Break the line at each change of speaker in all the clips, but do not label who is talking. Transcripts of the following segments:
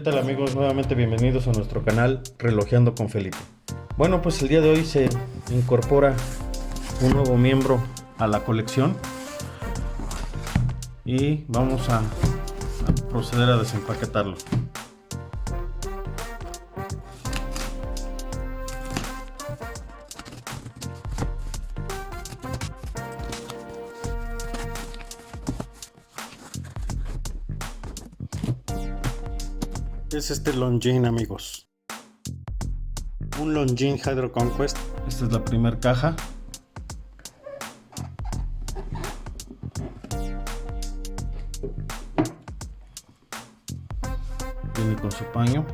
tal amigos? Nuevamente bienvenidos a nuestro canal Relojeando con Felipe. Bueno, pues el día de hoy se incorpora un nuevo miembro a la colección y vamos a proceder a desempaquetarlo. Es este Longines, amigos. Un Longines Hydro Conquest. Esta es la primera caja. Viene con su paño.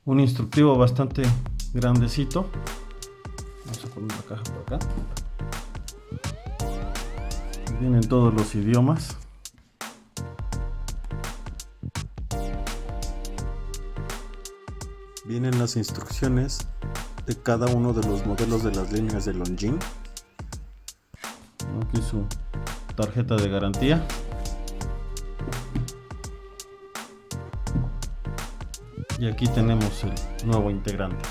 Un instructivo bastante grandecito. Vamos a poner la caja por acá. Vienen todos los idiomas. Vienen las instrucciones de cada uno de los modelos de las líneas de Longines. Aquí su tarjeta de garantía. Y aquí tenemos el nuevo integrante.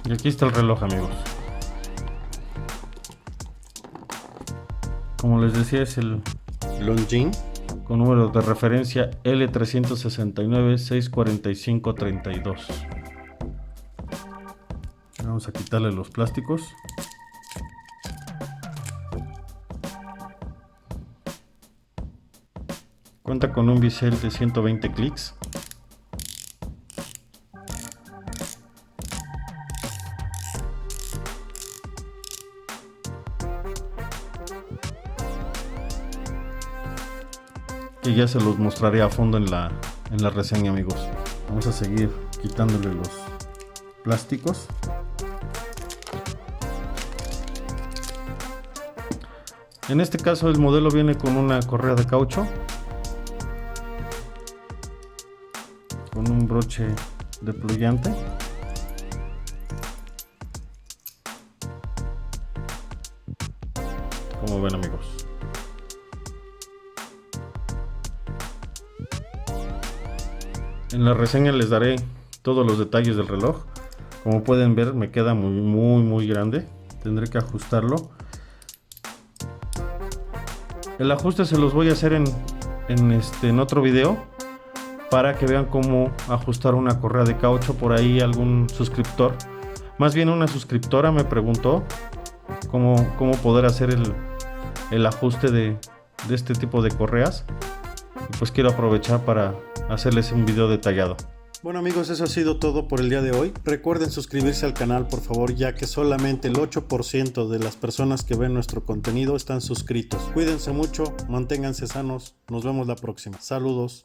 Y aquí está el reloj, amigos. Como les decía, es el Longines con número de referencia L369-645-32. Vamos a quitarle los plásticos. Cuenta con un bisel de 120 clics. Que ya se los mostraré a fondo en la reseña, amigos. Vamos a seguir quitándole los plásticos. En este caso el modelo viene con una correa de caucho, con un broche deployante. Como ven, amigos. En la reseña les daré todos los detalles del reloj. Como pueden ver, me queda muy grande. Tendré que ajustarlo. El ajuste se los voy a hacer en otro video, para que vean cómo ajustar una correa de caucho. Por ahí algún suscriptor, más bien una suscriptora, me preguntó cómo poder hacer el ajuste de este tipo de correas. Y pues quiero aprovechar para hacerles un video detallado. Bueno, amigos, eso ha sido todo por el día de hoy. Recuerden suscribirse al canal, por favor, ya que solamente el 8% de las personas que ven nuestro contenido están suscritos. Cuídense mucho, manténganse sanos. Nos vemos la próxima. Saludos.